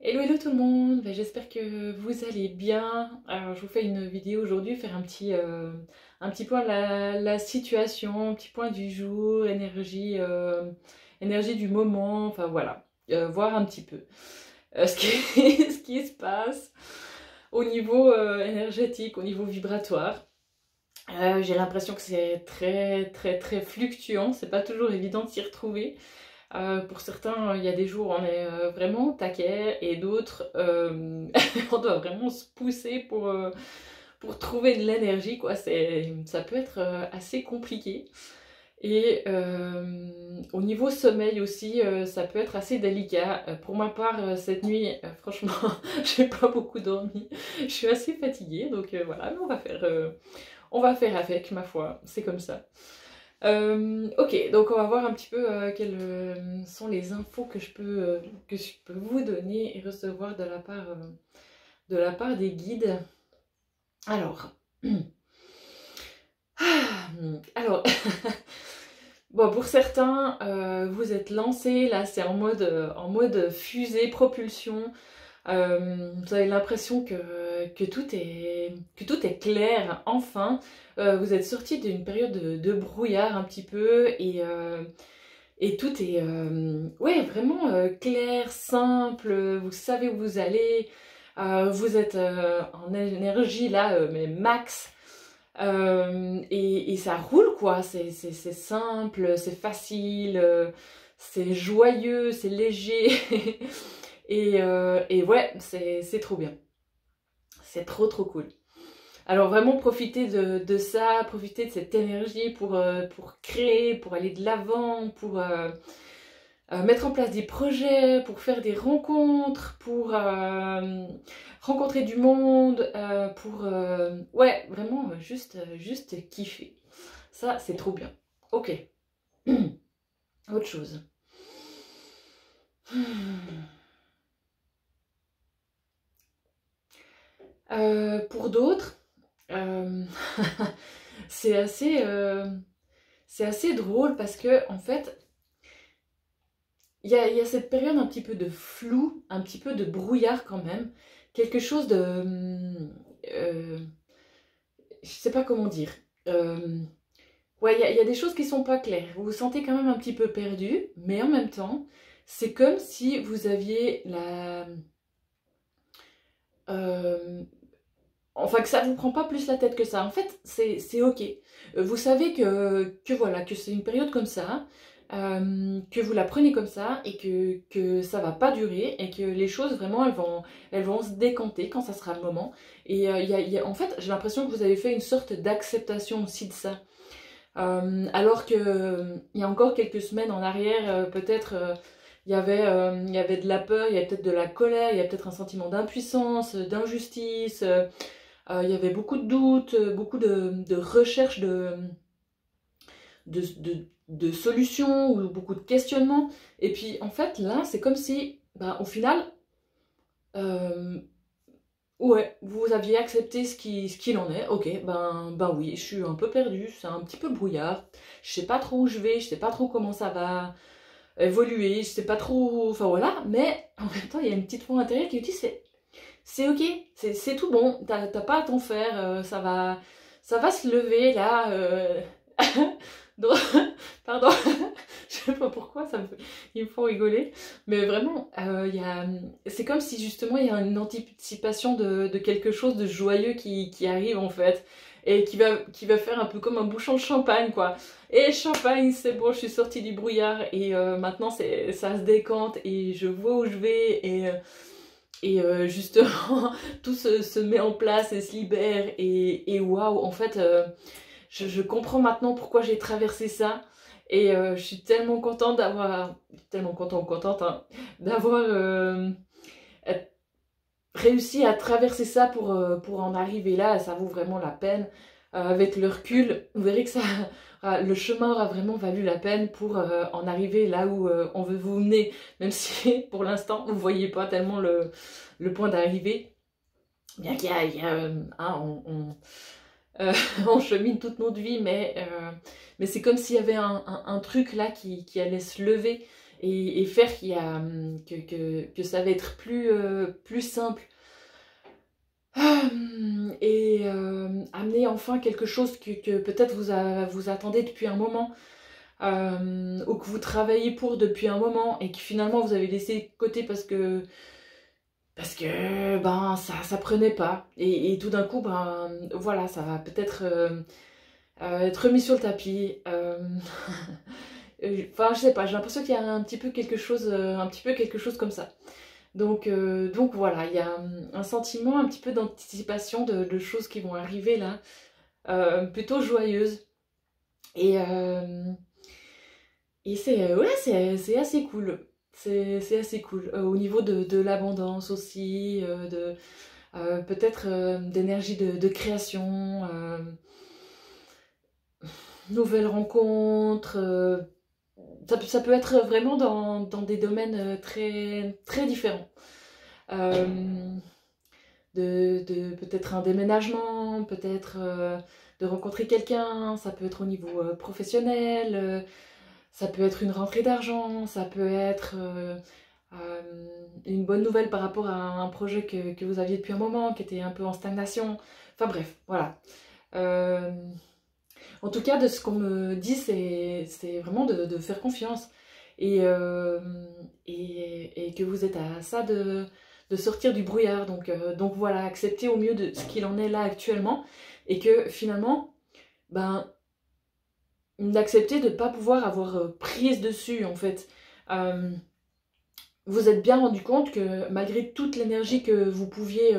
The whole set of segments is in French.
Hello hello tout le monde, j'espère que vous allez bien. Alors je vous fais une vidéo aujourd'hui, faire un petit point de la situation, un petit point du jour, énergie du moment, enfin voilà. Voir un petit peu ce ce qui se passe au niveau énergétique, au niveau vibratoire. J'ai l'impression que c'est très fluctuant, c'est pas toujours évident de s'y retrouver. Pour certains, il y a des jours où on est vraiment taquet et d'autres, on doit vraiment se pousser pour trouver de l'énergie, quoi. Ça peut être assez compliqué. Et au niveau sommeil aussi, ça peut être assez délicat. Pour ma part, cette nuit, franchement, j'ai pas beaucoup dormi. Je suis assez fatiguée, donc voilà, mais on va faire avec, ma foi, c'est comme ça. Ok, donc on va voir un petit peu quelles sont les infos que je peux vous donner et recevoir de la part des guides. Alors, alors bon, pour certains, vous êtes lancés, là c'est en mode fusée, propulsion. Vous avez l'impression que tout est clair, enfin. Vous êtes sorti d'une période de brouillard un petit peu et tout est ouais, vraiment clair, simple, vous savez où vous allez, vous êtes en énergie là, mais max. Et ça roule quoi, c'est simple, c'est facile, c'est joyeux, c'est léger. Et ouais, c'est trop bien. C'est trop cool. Alors vraiment profitez de ça, profitez de cette énergie pour créer, pour aller de l'avant, pour mettre en place des projets, pour faire des rencontres, pour rencontrer du monde, pour ouais, vraiment juste kiffer. Ça, c'est trop bien. Ok. Autre chose. Pour d'autres, euh, c'est assez, c'est assez drôle parce que en fait, il y a cette période un petit peu de flou, un petit peu de brouillard quand même, quelque chose de, je sais pas comment dire. Euh, ouais, il y a des choses qui sont pas claires. Vous vous sentez quand même un petit peu perdu, mais en même temps, c'est comme si vous aviez euh, enfin, que ça vous prend pas plus la tête que ça. En fait, c'est ok. Vous savez que voilà, que c'est une période comme ça, que vous la prenez comme ça et que ça va pas durer et que les choses vraiment elles vont se décanter quand ça sera le moment. Et en fait, j'ai l'impression que vous avez fait une sorte d'acceptation aussi de ça. Alors que il y a encore quelques semaines en arrière, peut-être il y avait de la peur, il y avait peut-être de la colère, il y a peut-être un sentiment d'impuissance, d'injustice. Il y avait beaucoup de doutes, beaucoup de recherches de solutions ou beaucoup de questionnements. Et puis en fait là c'est comme si ben, au final euh, ouais, vous aviez accepté ce qu'il en est. Ok, ben oui, je suis un peu perdue, c'est un petit peu brouillard. Je sais pas trop où je vais, je sais pas trop comment ça va évoluer, je sais pas trop. Enfin voilà, mais en même temps, il y a une petite voix intérieure qui me dit c'est ok, c'est tout bon, t'as pas à t'en faire, ça va se lever là. Donc, pardon, je sais pas pourquoi, ils me font rigoler, mais vraiment, c'est comme si justement il y a une anticipation de quelque chose de joyeux qui arrive en fait, et qui va faire un peu comme un bouchon de champagne quoi. Et champagne, c'est bon, je suis sortie du brouillard, et maintenant ça se décante, et je vois où je vais, et justement, tout se met en place et se libère. Et waouh, en fait, je comprends maintenant pourquoi j'ai traversé ça. Et je suis tellement contente d'avoir, tellement contente, contente, hein, d'avoir réussi à traverser ça pour en arriver là. Ça vaut vraiment la peine. Avec le recul, vous verrez que ça, le chemin aura vraiment valu la peine pour en arriver là où on veut vous mener. Même si pour l'instant, vous ne voyez pas tellement le point d'arrivée. Bien il y a hein, on chemine toute notre vie, mais c'est comme s'il y avait un truc là qui allait se lever et faire qu'il y a, que ça va être plus simple. Et amener enfin quelque chose que peut-être vous attendez depuis un moment, ou que vous travaillez pour depuis un moment et que finalement vous avez laissé de côté parce que ben ça prenait pas et tout d'un coup ben voilà ça va peut-être être remis sur le tapis. Enfin je sais pas, j'ai l'impression qu'il y a un petit peu quelque chose comme ça. Donc voilà, il y a un sentiment un petit peu d'anticipation de choses qui vont arriver là, plutôt joyeuses. Et, euh, et c'est ouais, c'est assez cool. C'est assez cool. Au niveau de l'abondance aussi, peut-être d'énergie de création, nouvelles rencontres. Ça peut être vraiment dans des domaines très, très différents. Euh, de peut-être un déménagement, peut-être de rencontrer quelqu'un, ça peut être au niveau professionnel, ça peut être une rentrée d'argent, ça peut être une bonne nouvelle par rapport à un projet que vous aviez depuis un moment, qui était un peu en stagnation. Enfin bref, voilà. Euh, En tout cas, de ce qu'on me dit, c'est vraiment de faire confiance. Et, euh, et que vous êtes à ça de sortir du brouillard. Donc voilà, accepter au mieux de ce qu'il en est là actuellement. Et que finalement, ben, d'accepter de ne pas pouvoir avoir prise dessus, en fait. Euh, vous êtes bien rendu compte que malgré toute l'énergie que vous pouviez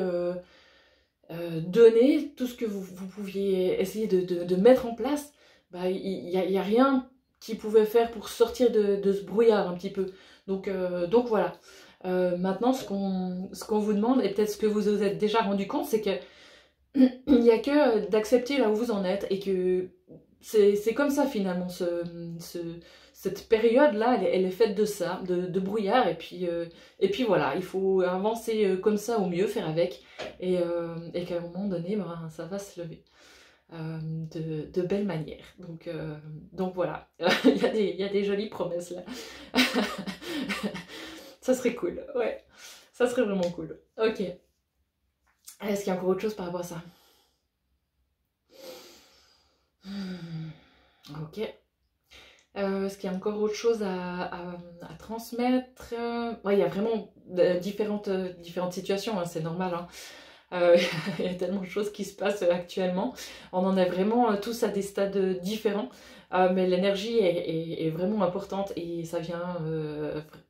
donner, tout ce que vous pouviez essayer de mettre en place, bah, y a rien qui pouvait faire pour sortir de ce brouillard un petit peu. Donc voilà. Maintenant, ce qu'on vous demande, et peut-être ce que vous vous êtes déjà rendu compte, c'est que il n'y a que d'accepter là où vous en êtes et que c'est comme ça finalement. Cette période-là, elle est faite de ça, de brouillard. Et puis voilà, il faut avancer comme ça au mieux, faire avec. Et qu'à un moment donné, ben, ça va se lever de belle manière. Donc voilà, il y a des jolies promesses là. Ça serait cool, ouais. Ça serait vraiment cool. Ok. Est-ce qu'il y a encore autre chose par rapport à ça? Ok. Est-ce qu'il y a encore autre chose à transmettre? Ouais, il y a vraiment différentes situations, hein, c'est normal. Hein. Il y a tellement de choses qui se passent actuellement. On en est vraiment tous à des stades différents. Mais l'énergie est vraiment importante et ça vient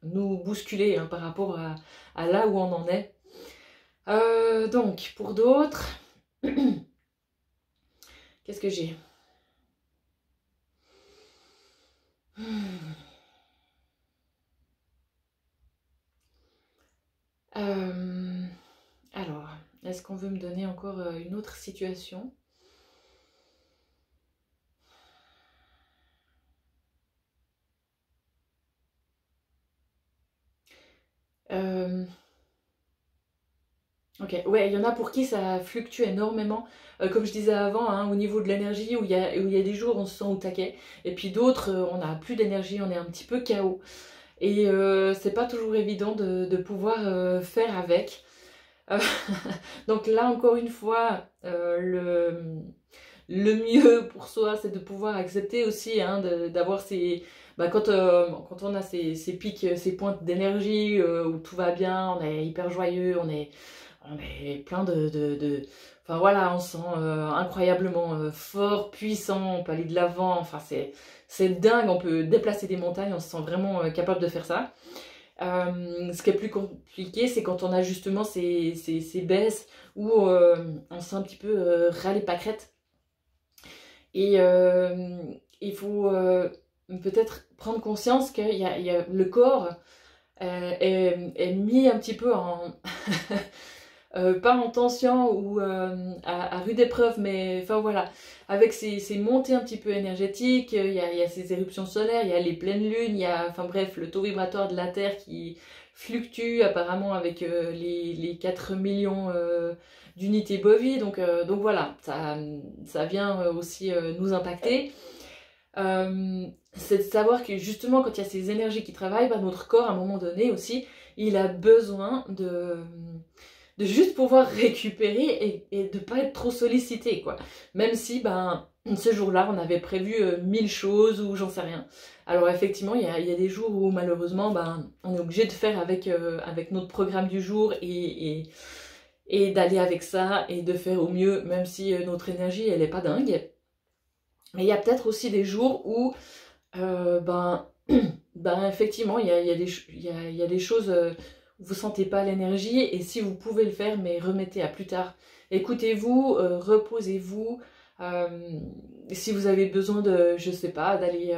nous bousculer hein, par rapport à là où on en est. Donc, pour d'autres, qu'est-ce que j'ai? Euh, alors, est-ce qu'on veut me donner encore une autre situation? Euh, Ok, ouais, il y en a pour qui ça fluctue énormément. Comme je disais avant, hein, au niveau de l'énergie, où il y a des jours on se sent au taquet, et puis d'autres, on n'a plus d'énergie, on est un petit peu KO. Et c'est pas toujours évident de pouvoir faire avec. Euh, donc là, encore une fois, le mieux pour soi, c'est de pouvoir accepter aussi hein, d'avoir ces... Bah, quand on a ces pics, ces pointes d'énergie où tout va bien, on est hyper joyeux, on est plein Enfin voilà, on se sent incroyablement fort, puissant, on peut aller de l'avant, enfin c'est dingue, on peut déplacer des montagnes, on se sent vraiment capable de faire ça. Ce qui est plus compliqué, c'est quand on a justement ces baisses où on se sent un petit peu râler pâquerette. Et il faut peut-être prendre conscience qu'il y a le corps est mis un petit peu en... pas en tension ou à rude épreuve, mais enfin voilà, avec ces montées un petit peu énergétiques, il y a ces éruptions solaires, il y a les pleines lunes, il y a, enfin bref, le taux vibratoire de la Terre qui fluctue apparemment avec les 4 millions d'unités bovies, donc voilà, ça vient aussi nous impacter. c'est de savoir que justement quand il y a ces énergies qui travaillent, bah, notre corps à un moment donné aussi, il a besoin de juste pouvoir récupérer et de pas être trop sollicité, quoi. Même si, ben, ce jour-là, on avait prévu 1000 choses ou j'en sais rien. Alors effectivement, il y a des jours où malheureusement, ben, on est obligé de faire avec notre programme du jour et d'aller avec ça et de faire au mieux, même si notre énergie, elle est pas dingue. Mais il y a peut-être aussi des jours où, ben, ben, effectivement, il y a des choses où vous sentez pas l'énergie, et si vous pouvez le faire, mais remettez à plus tard. Écoutez-vous, reposez-vous. Si vous avez besoin de, je sais pas, d'aller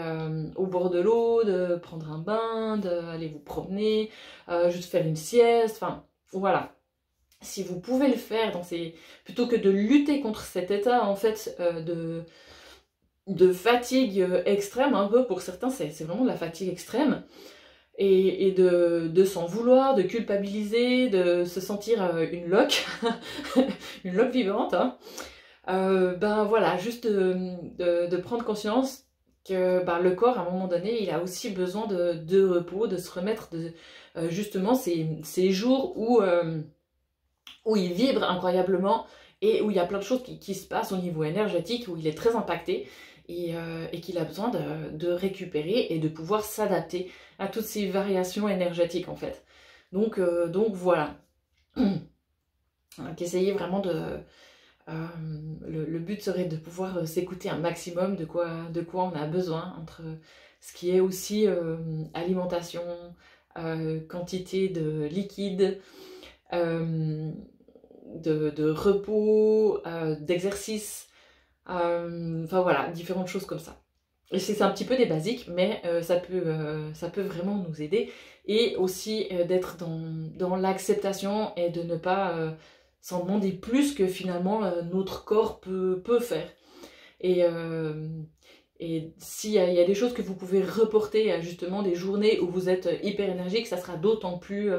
au bord de l'eau, de prendre un bain, d'aller vous promener, juste faire une sieste, enfin, voilà. Si vous pouvez le faire, plutôt que de lutter contre cet état, en fait, de fatigue extrême, un peu, pour certains, c'est vraiment de la fatigue extrême, et de s'en vouloir, de culpabiliser, de se sentir une loque, une loque vivante, hein. Ben voilà, juste de prendre conscience que ben, le corps, à un moment donné, il a aussi besoin de repos, de se remettre de justement ces jours où il vibre incroyablement et où il y a plein de choses qui se passent au niveau énergétique, où il est très impacté et qu'il a besoin de récupérer et de pouvoir s'adapter à toutes ces variations énergétiques en fait. Donc voilà. Donc essayez vraiment le but serait de pouvoir s'écouter un maximum de quoi on a besoin, entre ce qui est aussi alimentation, quantité de liquide, de repos, d'exercice, enfin voilà, différentes choses comme ça. Et c'est un petit peu des basiques, mais ça peut vraiment nous aider. Et aussi d'être dans l'acceptation et de ne pas s'en demander plus que finalement notre corps peut faire. Et s'il y a des choses que vous pouvez reporter à justement des journées où vous êtes hyper énergique, ça sera d'autant plus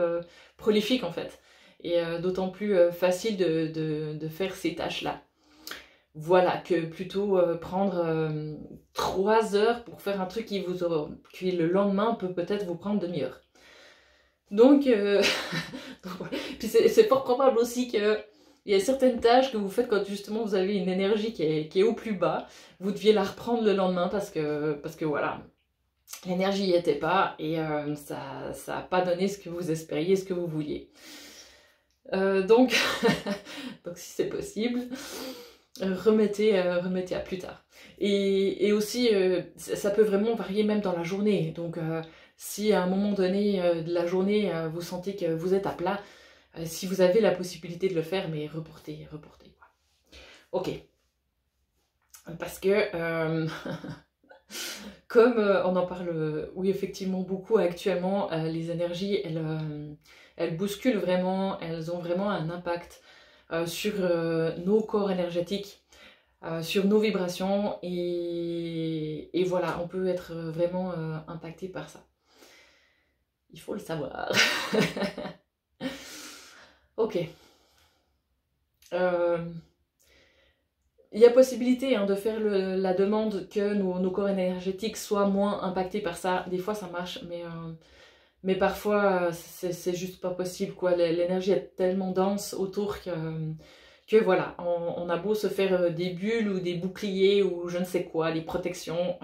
prolifique en fait. Et d'autant plus facile de faire ces tâches-là. Voilà, que plutôt prendre 3 heures pour faire un truc qui le lendemain peut-être vous prendre demi-heure. Donc, puis c'est fort probable aussi que il y a certaines tâches que vous faites quand justement vous avez une énergie qui est au plus bas, vous deviez la reprendre le lendemain parce que voilà, l'énergie n'y était pas et ça n'a pas donné ce que vous espériez, ce que vous vouliez. Donc, donc si c'est possible, remettez à plus tard. Et aussi, ça peut vraiment varier même dans la journée. Donc, si à un moment donné de la journée, vous sentez que vous êtes à plat, si vous avez la possibilité de le faire, mais reportez. Quoi. Ok. Parce que, comme on en parle, oui, effectivement, beaucoup actuellement, les énergies, elles bousculent vraiment, elles ont vraiment un impact sur nos corps énergétiques, sur nos vibrations, et voilà, on peut être vraiment impacté par ça. Il faut le savoir. Ok. Il y a possibilité de faire la demande que nos corps énergétiques soient moins impactés par ça. Des fois ça marche, mais parfois c'est juste pas possible, quoi. L'énergie est tellement dense autour que voilà, on a beau se faire des bulles ou des boucliers ou je ne sais quoi, des protections,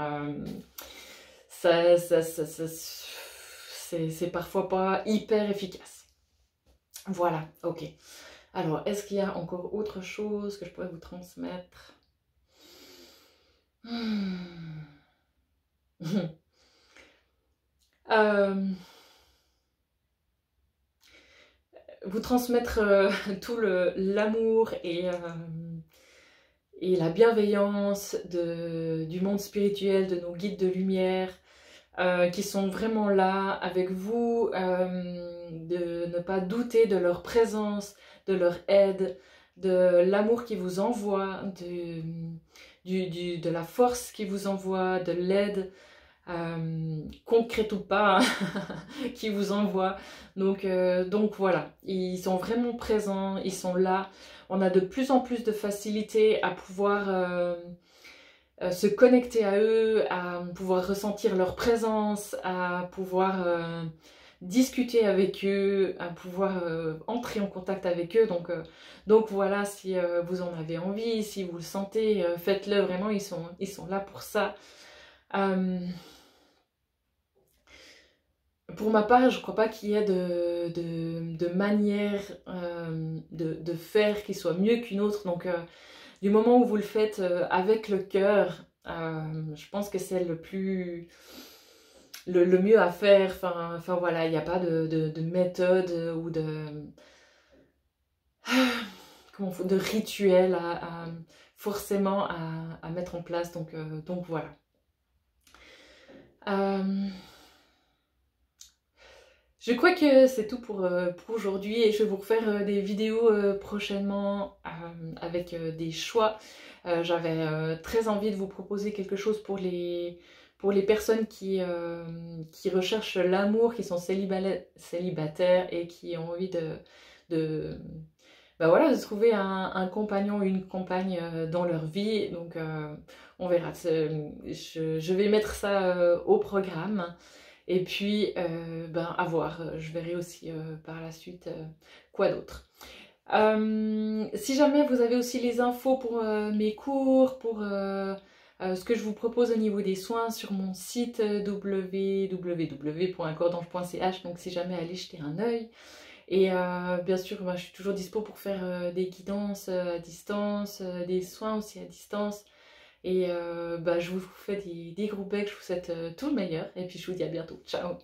c'est parfois pas hyper efficace. Voilà, ok. Alors, est-ce qu'il y a encore autre chose que je pourrais vous transmettre? Vous transmettre tout l'amour et la bienveillance du monde spirituel, de nos guides de lumière, qui sont vraiment là avec vous, de ne pas douter de leur présence, de leur aide, de l'amour qu'ils vous envoient, de la force qu'ils vous envoient, de l'aide, concrète ou pas, qui vous envoie. Donc voilà, ils sont vraiment présents, ils sont là. On a de plus en plus de facilité à pouvoir se connecter à eux, à pouvoir ressentir leur présence, à pouvoir discuter avec eux, à pouvoir entrer en contact avec eux. Donc voilà, si vous en avez envie, si vous le sentez, faites-le vraiment, ils sont là pour ça. Pour ma part, je crois pas qu'il y ait de manière de faire qui soit mieux qu'une autre. Donc du moment où vous le faites avec le cœur, je pense que c'est le mieux à faire. Enfin voilà, il n'y a pas de méthode ou de rituel forcément à mettre en place. Donc voilà. Je crois que c'est tout pour aujourd'hui et je vais vous refaire des vidéos prochainement avec des choix. J'avais très envie de vous proposer quelque chose pour les personnes qui recherchent l'amour, qui sont célibataires et qui ont envie bah voilà, de trouver un compagnon ou une compagne dans leur vie. Donc on verra. Je vais mettre ça au programme. Et puis, ben, à voir, je verrai aussi par la suite quoi d'autre. Si jamais vous avez aussi les infos pour mes cours, pour ce que je vous propose au niveau des soins sur mon site www.accordange.ch, donc si jamais allez jeter un œil. Et bien sûr, moi, je suis toujours dispo pour faire des guidances à distance, des soins aussi à distance. Et bah, je vous fais des gros becs, je vous souhaite tout le meilleur et puis je vous dis à bientôt. Ciao!